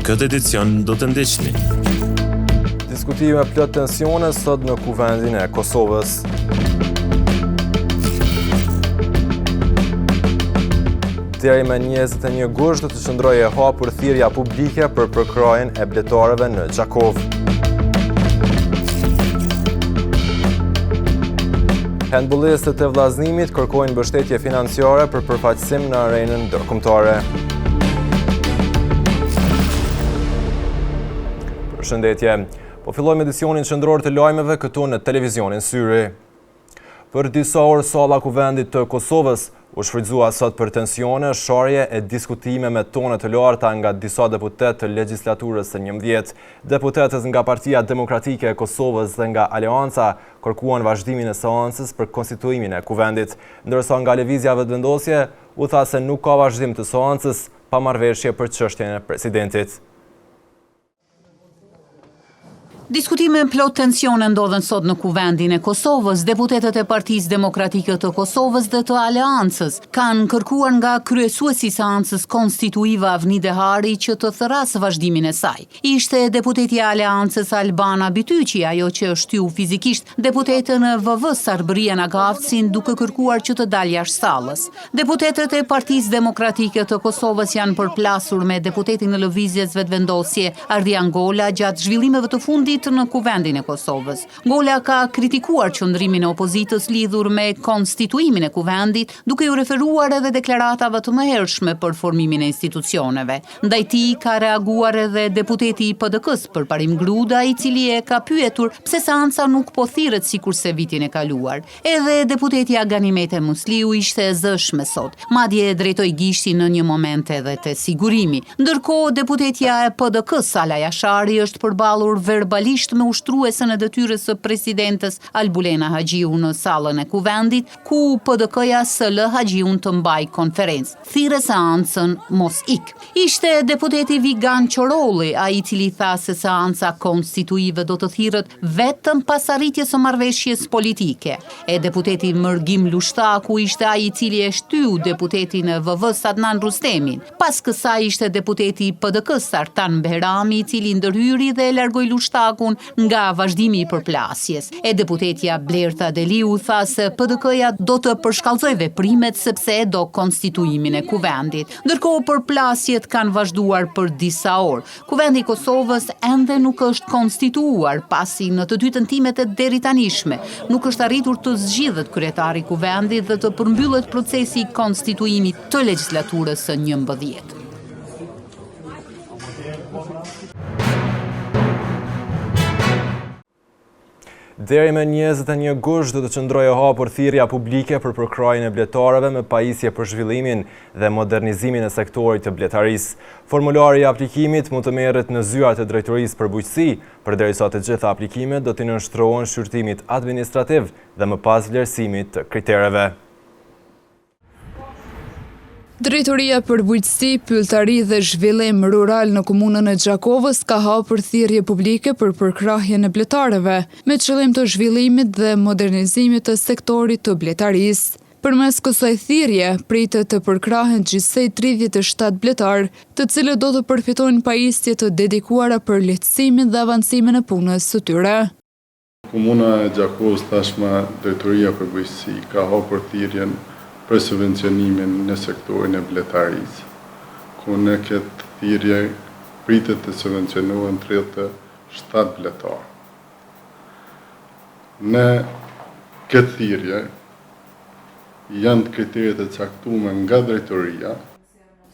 këtë edicion do të ndiqni. Diskutime plot tensione sot në kuvendin e Kosovës. Deri me 21 gusht do të qëndrojë e hapur thirrja publike për përkrajen e bletarëve në Gjakovë. Handballistët e vllazënimit kërkojnë mbështetje financiare për përfaqësim në arenën ndërkombëtare. Përshëndetje. Po fillojmë edicionin qendror të lajmeve këtu në televizionin Syri. Për disa orë salla kuvendit të Kosovës u shfrytëzua sot për tensione, sharje e diskutime me tone të larta nga disa deputet të legjislaturës së 11. Deputetët nga Partia Demokratike e Kosovës dhe nga Aleanca kërkuan vazhdimin e seancës për konstituimin e kuvendit, ndërsa nga lëvizja vetëvendosje u tha se nuk ka vazhdim të seancës pa marrëveshje për çështjen e presidentit. Diskutime plot tensione ndodhen sot në kuvendin e Kosovës. Deputetët e Partisë Demokratike të Kosovës dhe të Aleancës kanë kërkuar nga kryesuesi i seancës konstituive Avni Dehari që të thërasë vazhdimin e saj. Ishte deputeti i Aleancës Albana Bityqi ajo që shtyu fizikisht deputetën e VV Sarbëria Nagafcin duke kërkuar që të dalë jashtë sallës. Deputetët e Partisë Demokratike të Kosovës janë përplasur me deputetin e lëvizjes vetëvendosje Ardian Gola gjatë zhvillimeve të fundit në kuvendin e Kosovës. Gola ka kritikuar qëndrimin e opozitës lidhur me konstituimin e kuvendit, duke u referuar edhe deklaratave të mëhershme për formimin e institucioneve. Ndaj tij ka reaguar edhe deputeti i PDK-s Përparim Gruda, i cili e ka pyetur pse seanca nuk po thirret sikurse vitin e kaluar. Edhe deputeti Aganimete Musliu ishte e zëshme sot, madje drejtoi gishtin në një moment edhe te sigurimi. Ndërkohë deputetja e PDK-s Sala Jashari është përballur verbalisht me ushtruesën e detyrës së presidentes Albulena Haxhiu në sallën e kuvendit, ku PDK-ja SL Haxhiun të mbaj konferencë. Thirrë seancën mos ik. Ishte deputeti Vigan Qorolli, ai i cili tha se seanca konstituive do të thirret vetëm pas arritjes së marrëveshjes politike. E deputeti Mërgim Lushtaku ishte ai i cili e shtyu deputetin e VV-s Adnan Rustemin. Pas kësaj ishte deputeti i PDK-s Artan Behrami, i cili ndërhyri dhe e largoi Lushtakun nga vazhdimi i përplasjes. E deputetja Blerta Deliu tha se PDK-ja do të përshkallëzojë veprimet sepse do konstituimin e kuvendit. Ndërkohë përplasjet kanë vazhduar për disa orë. Kuvendi i Kosovës ende nuk është konstituuar, pasi në të dy tentimet e deritanishme nuk është arritur të zgjidhet kryetari i kuvendit dhe të përmbyllet procesi i konstituimit të legjislaturës së 11. Deri me 21 gusht do të qëndrojë hapur thirrja publike për përkrajen e bletarëve me pajisje për zhvillimin dhe modernizimin e sektorit të bletarisë. Formulari i aplikimit mund të merret në zyrat e drejtorisë për bujqësi, përderisa të gjitha aplikimet do t'i nënshtrohen shqyrtimit administrativ dhe më pas vlerësimit të kritereve. Drejtoria për bujqësi, pylltari dhe zhvillim rural në komunën e Gjakovës ka hapur thirrje publike për përkrahjen e bletarëve, me qëllim të zhvillimit dhe modernizimit të sektorit të bletarisë. Përmes kësaj thirrje, pritet të përkrahen gjithsej 37 bletar, të cilët do të përfitojnë pajisje të dedikuara për lehtësimin dhe avancimin e punës së tyre. Komuna e Gjakovës tashmë Drejtoria për bujqësi ka hapur thirrjen për subvencionimin në sektorin e bletarisë, ku në këtë thirrje pritet të subvencionohen 37 bletar. Në këtë thirrje janë kriteret e caktuar nga drejtoria.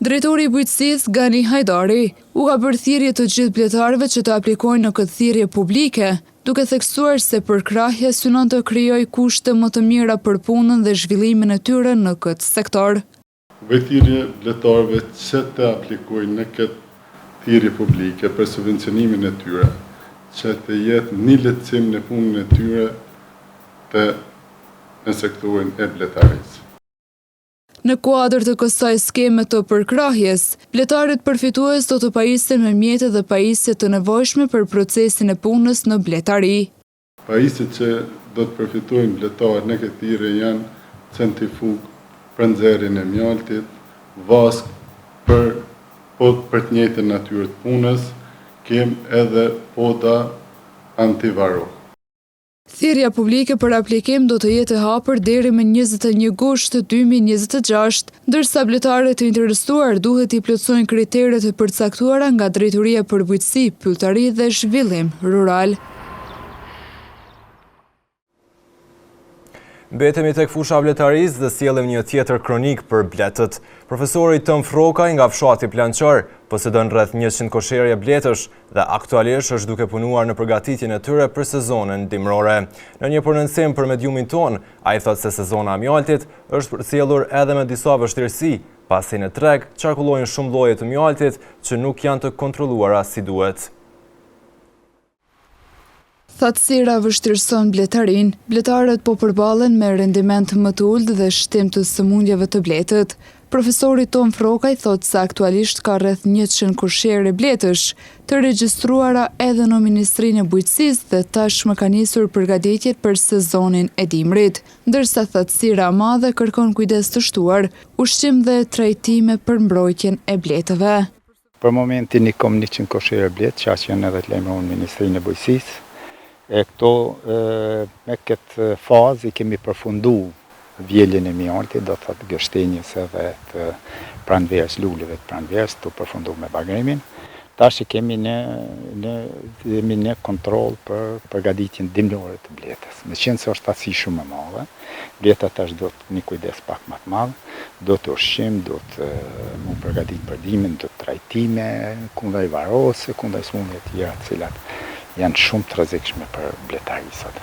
Drejtori i bujqësisë Gani Hajdari u ka bërë thirrje të gjithë bletarëve që të aplikojnë në këtë thirrje publike, duke theksuar se përkrahja synon të krijojë kushte më të mira për punën dhe zhvillimin e tyre në këtë sektor. Thirrje bletarëve që të aplikojnë në këtë thirrje publike për subvencionimin e tyre, që të jetë një lehtësim në punën e tyre në sektorin e bletarisë. Në kuadër të kësaj skeme të përkrahjes, bletarët përfitues do të pajisen me mjete dhe pajisje të nevojshme për procesin e punës në bletari. Pajisjet që do të përfitojnë bletarët në këtë thirrje janë centrifug për nxjerrjen e mjaltit, vask për po për të njëjtën natyrë të punës, kem edhe poda antivaro. Thirrja publike për aplikim do të jetë e hapur deri më 21 gusht 2026, ndërsa vletarët e interesuar duhet i plotësojnë kriteret e përcaktuara nga Drejtoria për Bujqësi, Pylltari dhe Zhvillim Rural. Mbetemi tek fusha e vletarisë dhe sjellim një tjetër kronik për bletët. Profesori Tom Frokaj nga fshati Plançar posedon rreth 100 kosherje bletësh dhe aktualisht është duke punuar në përgatitjen e tyre për sezonën dimrore. Në një prononcim për mediumin ton, ai thotë se sezona e mjaltit është përcjellur edhe me disa vështirësi, pasi në treg qarkullojnë shumë lloje të mjaltit që nuk janë të kontrolluara si duhet. Thatësira vështirëson bletarin, bletarët po përballen me rendiment më të ulët dhe shtim të sëmundjeve të bletët. Profesori Tom Frokaj thotë se aktualisht ka rreth 100 kosherje bletësh, të regjistruara edhe në Ministrinë e Bujqësisë dhe tashmë ka nisur përgatitjet për sezonin e dimrit, ndërsa thatësira e madhe kërkon kujdes të shtuar, ushqim dhe trajtime për mbrojtjen e bletëve. Për momentin i kom 100 kosherje bletë, që janë edhe të lajmëruar në Ministrinë e Bujqësisë. E këto me këtë fazë i kemi përfundu vjeljen e mjaltit, do të thotë gështenjës edhe të pranverës, luleve të pranverës, të përfundu me bagrimin. Tash kemi në kontroll për përgatitjen dimrore të bletës. Me qenë se është asi shumë e madhe, bleta tash do të një kujdes pak më të madh, do të ushqim, do të mu përgatit për dimrin, do të trajtime, kundaj varose, kundaj sëmundjeve të tjera të cilat janë shumë të rrezikshme për bletarisat.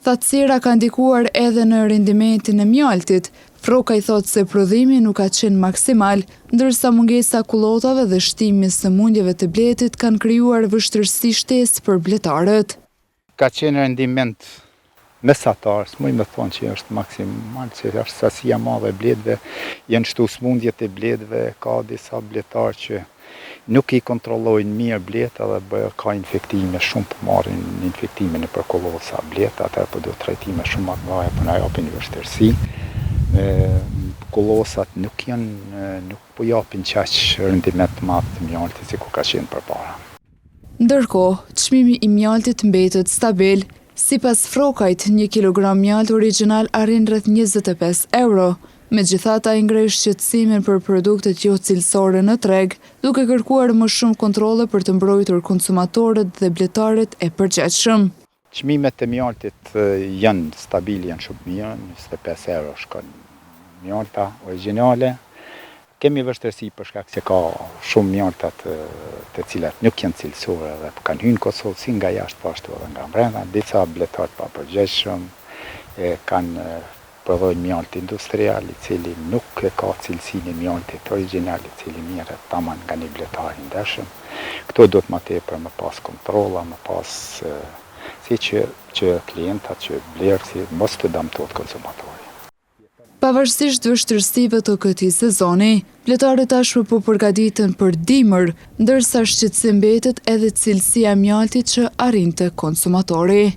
Thatësira ka ndikuar edhe në rendimentin e mjaltit. Frokaj thotë se prodhimi nuk ka qenë maksimal, ndërsa mungesa kullotave dhe shtimi i sëmundjeve të bletit kanë krijuar vështirësi shtesë për bletarët. Ka qenë rendiment mesatar, s'moj me thonë që është maksimal, që është sasia madhe e bletëve, janë shtu sëmundjet e bletëve, ka disa bletarë që nuk i kontrollojnë mirë bleta dhe ka infektime shumë, për marrin infektimin e për kollosa bleta, atër për do trajtime shumë më të mëdha për na japin vështirësi. Kollosat nuk po japin qaq rendiment të madh të mjaltit si ku ka qenë përpara. Ndërkohë, çmimi i mjaltit mbetet stabil. Sipas Frokajt, 1 kilogram mjalt origjinal arrin rreth 25 euro. Megjithatë, ai ngre shqetësimin për produktet jo cilësore në treg, duke kërkuar më shumë kontrolle për të mbrojtur konsumatorët dhe bletarët e përgjithshëm. Çmimet e mjaltit janë stabile, janë shumë mirë, 25 euro shkon mjalta origjinale. Kemi vështirësi për shkak se ka shumë mjalta të cilat nuk janë cilësore dhe kanë hyrë në Kosovë si nga jashtë po ashtu edhe nga brenda. Disa bletarë pa përgjithshëm kanë prodhojnë mjalt industrial, i cili nuk ka cilësinë e mjaltit origjinal, i cili merret tamam nga një bletar i ndershëm. Këto do të më tepër më pas kontrolla, më pas si që klientat, që blerësi mos të dëmtohet konsumatori. Pavarësisht vështirësive të këtij sezoni, bletarët tashmë po përgatiten për dimër, ndërsa shqetësim mbetet edhe cilësia e mjaltit që arrinte konsumatori.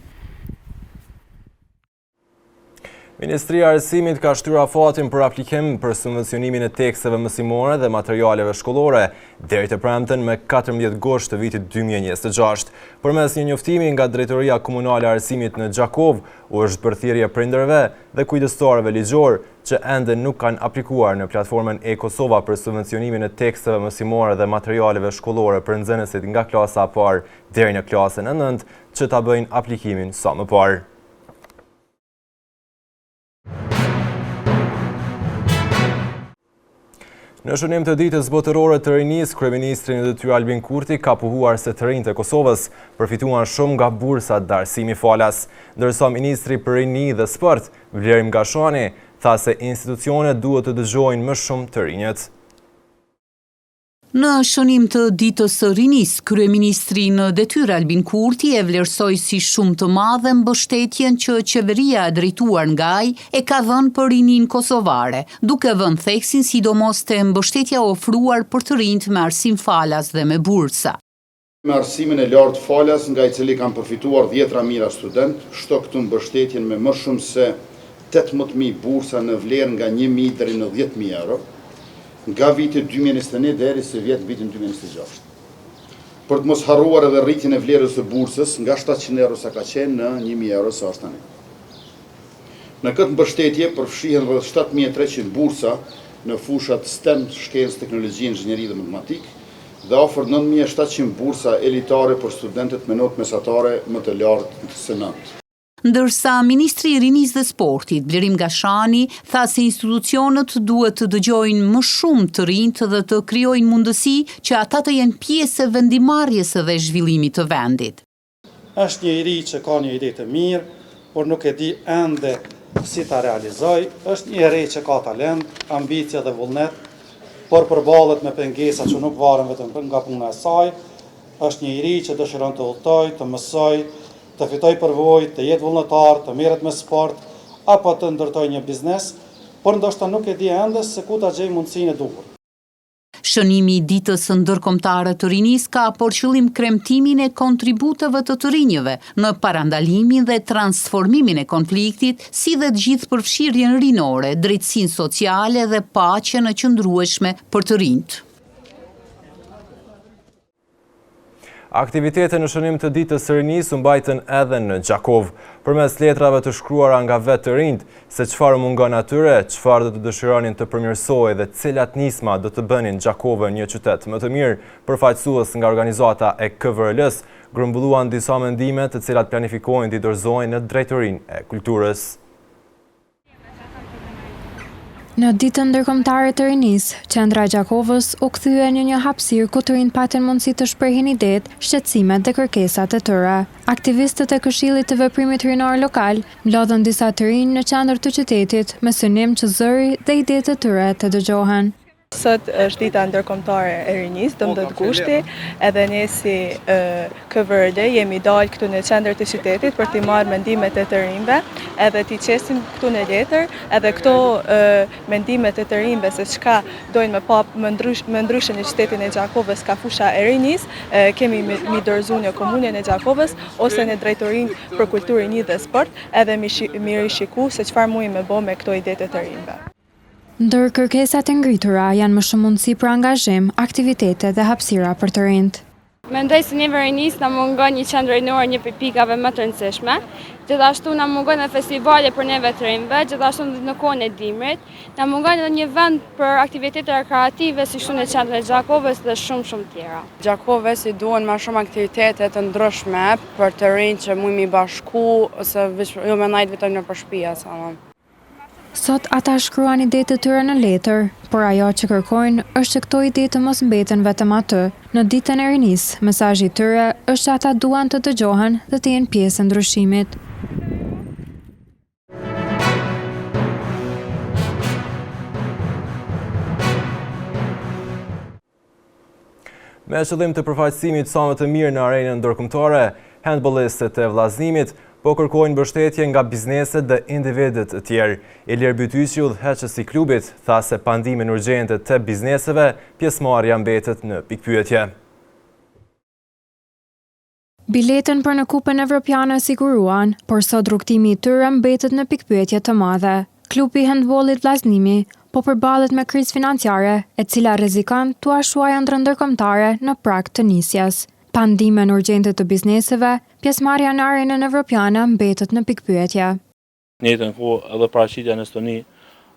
Ministria e Arsimit ka shtyr afatin për aplikim për subvencionimin e teksteve mësimore dhe materialeve shkollore deri të premten me 14 gusht të vitit 2026. Përmes një njoftimi nga Drejtoria Komunale e Arsimit në Gjakov, u është përthirrje prindërve dhe kujdestarëve ligjor që ende nuk kanë aplikuar në platformën e-Kosova për subvencionimin e teksteve mësimore dhe materialeve shkollore për nxënësit nga klasa e parë deri në klasën e 9 që ta bëjnë aplikimin sa më parë. Në shënim të ditës botërore të rinisë, kryeministri në detyrë Albin Kurti ka pohuar se të rinjtë e Kosovës përfituan shumë nga bursat dhe arsimi falas, ndërsa ministri për rini dhe sport, Vlerim Gashani, tha se institucionet duhet të dëgjojnë më shumë të rinjët. Në shënim të ditës së rinisë, kryeministri në detyrë Albin Kurti e vlerësoi si shumë të madhe mbështetjen që qeveria e drejtuar nga ai e ka dhënë për rinin kosovare, duke vënë theksin sidomos te mbështetja ofruar për të rinjt me arsim falas dhe me bursa. Me arsimin e lartë falas, nga i cili kanë përfituar 10 mijëra student, shto këtë mbështetjen me më shumë se 18.000 bursa në vlerë nga 1.000 deri në 10.000 euro. nga viti 2021 deri së vjetë vitin 2026. Për të mos harruar edhe rritjen e vlerës së bursës nga 700 euro sa ka qenë në 1000 euro sa është tani. Në këtë mbështetje përfshihen rreth 7300 bursa në fushat STEM, shkencë, teknologji, inxhinieri dhe matematikë, dhe ofër 9700 bursa elitare për studentët me notë mesatare më të lartë se 9. Ndërsa Ministri i Rinisë dhe Sportit, Blerim Gashani, tha se institucionet duhet të dëgjojnë më shumë të rinjt dhe të krijojnë mundësi që ata të jenë pjesë e vendimarrjes dhe zhvillimit të vendit. Është një i ri që ka një ide të mirë, por nuk e di ende si ta realizoj. Është një i ri që ka talent, ambicie dhe vullnet, por përballet me pengesa që nuk varen vetëm nga puna e saj. Është një i ri që dëshiron të udhtoj, të mësoj, të fitoj përvojë, të jetë vullnetar, të merret me sport apo të ndërtoj një biznes, por ndoshta nuk e di ende se ku ta gjej mundësinë e duhur. Shënimi i ditës ndërkombëtare të rinisë ka për qëllim kremtimin e kontributeve të rinjve në parandalimin dhe transformimin e konfliktit, si dhe të gjithë përfshirjen rinore, drejtësinë sociale dhe paqen e qëndrueshme për të rinjt. Aktivitete në shënim të ditës së rinisë u mbajtën edhe në Gjakov, përmes letrave të shkruara nga vetë të rinjt, se çfarë mungon atyre, çfarë do të dëshironin të përmirësojë dhe cilat nisma do të bënin Gjakovën një qytet më të mirë. Përfaqësues nga organizata e KVRL-s grumbulluan disa mendime të cilat planifikojnë t'i dorëzojnë në Drejtorinë e Kulturës. Në ditën ndërkombëtare të rinisë, qendra e Gjakovës u kthye në një hapësirë ku të rinjt patën mundësi të shprehin idetë, shqetësimet dhe kërkesat e tyre. Aktivistët e Këshillit të Veprimit Rinor Lokal mblodhën disa të rinj në qendër të qytetit me synim që zëri dhe idetë e tyre të dëgjohen. Sot është dita ndërkombëtare e rinisë, 12 gushti, edhe ne si KVRD jemi dalë këtu në qendër të qytetit për t'i marrë mendimet e të rinjve, edhe t'i qesim këtu në letër, edhe këto mendimet e të rinjve se çka dojnë me ndryshë në qytetin e Gjakovës ka fusha e rinisë, kemi mi dorëzu në komunën e Gjakovës ose në Drejtorinë për Kulturë, Rinj dhe Sport, edhe mi rishiku se çfarë mujmë me bë me këto idetë të rinjve. Ndër kërkesat e ngritura janë më shumë mundësi për angazhim, aktivitete dhe hapësira për të rinjt. Mendoj se neve rinisë na mungon një qendër rinore, një prej pikave më të rëndësishme. Gjithashtu na mungon edhe festivale për neve të rinjve, gjithashtu në kohën e dimrit. Na mungon edhe një vend për aktivitete rekreative si kështu në qendrën e Gjakovës dhe shumë tjera. Gjakovës i duhen më shumë aktivitete të ndryshme për të rinjt që mujmë i bashku ose jo me najt vetëm në shtëpi sa më. Sot ata shkruan idetë të tyre në letër, por ajo që kërkojnë është që këto ide të mos mbeten vetëm aty. Në ditën e rinisë, mesazhi i tyre është që ata duan të dëgjohen dhe të jenë pjesë e ndryshimit. Me qëllim të përfaqësimit sa më të mirë në arenën ndërkombëtare, handballistët e vllazënimit po kërkojnë mbështetje nga bizneset dhe individët të tjerë. Ilir Bytyqi, udhëheqësi i klubit, tha se pa ndihmën urgjente të bizneseve, pjesëmarrja mbetet në pikpyetje. Biletën për në Kupën Evropiane siguruan, por sot rrugtimi i tyre mbetet në pikpyetje të madhe. Klubi i handbollit vllazënimi po përballet me krizë financiare, e cila rrezikon t'u ashuajë ëndrrën ndërkombëtare në prag të nisjes. Pa ndihmën urgjente të bizneseve, pjesëmarrja në arenën evropiane mbetet në pikpyetje. Në jetën kohë edhe paraqitja në Estoni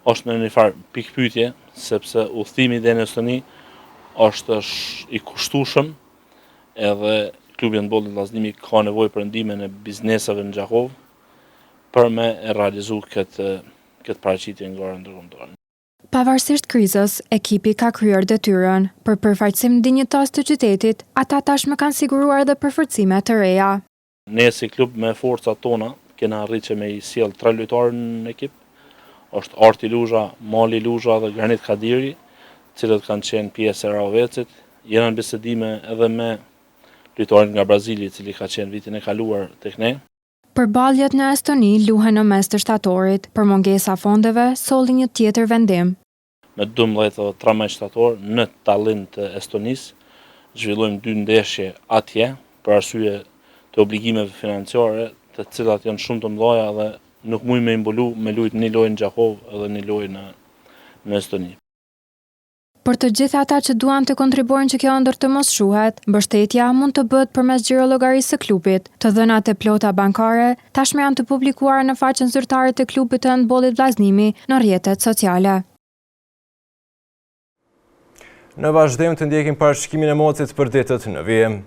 është në një farë pikpyetje, sepse udhëtimi deri në Estoni është i kushtueshëm, edhe klubi i handbollit vllazënimi ka nevojë për ndihmën e bizneseve në Gjakovë për me realizu këtë paraqitje nga ora ndërkombëtare. Pavarësisht krizës, ekipi ka kryer detyrën. Për përfaqësim dinjitos të qytetit, ata tashmë kanë siguruar edhe përforcime të reja. Ne si klub me forcat tona kena arritur që me i sjell 3 lojtarë në ekip. Është Arti Luzha, Mali Luzha dhe Granit Kadiri, cilët kanë qenë pjesë e Ravecit. Jena në bisedime edhe me lojtarin nga Brazili, i cili ka qenë vitin e kaluar tek ne. Përballjet në Estoni luhen në mes të shtatorit, për mungesa fondeve solli një tjetër vendim. Me 12 dhe 13 shtator në Tallinn të Estonisë, zhvillojmë 2 ndeshje atje për arsye të obligimeve financiare, të cilat janë shumë të mëdha dhe nuk mujmë me imbulu me lujt një lojë në Gjakovë edhe një lojë në Estoni. Për të gjithë ata që duan të kontribuojnë që kjo ëndër të mos shuhet, mbështetja mund të bëhet përmes xhirollogarisë së klubit. Të dhënat e plota bankare tashmë janë të publikuara në faqen zyrtare të klubit të handbollit Vllaznimi në rrjetet sociale. Në vazhdim të ndjekim parashkimin e mocit për ditët në vijim.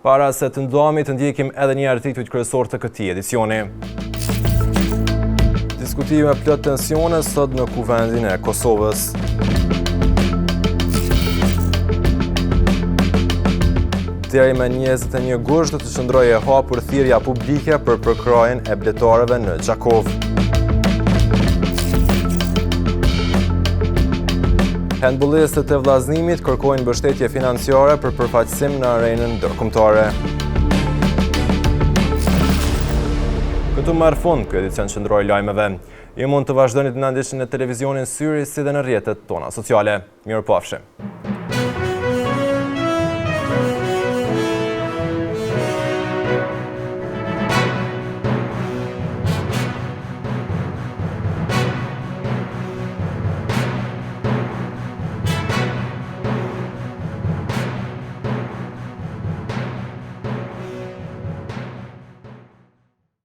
Para se të ndohemi të ndjekim edhe një artikull kryesor të këtij edicioni. Diskutime plot tensione sot në kuvendin e Kosovës. Deri më 21 gusht do të qëndrojë e hapur thirrja publike për përkrajen e bletarëve në Gjakovë. Handbollistët e Vllaznimit kërkojnë mbështetje financiare për përfaqësim në arenën ndërkombëtare. Këtu marr fund ky edicion qendror i lajmeve. Ju mund të vazhdoni të na ndiqni në televizionin Syri si dhe në rrjetet tona sociale. Mirupafshim.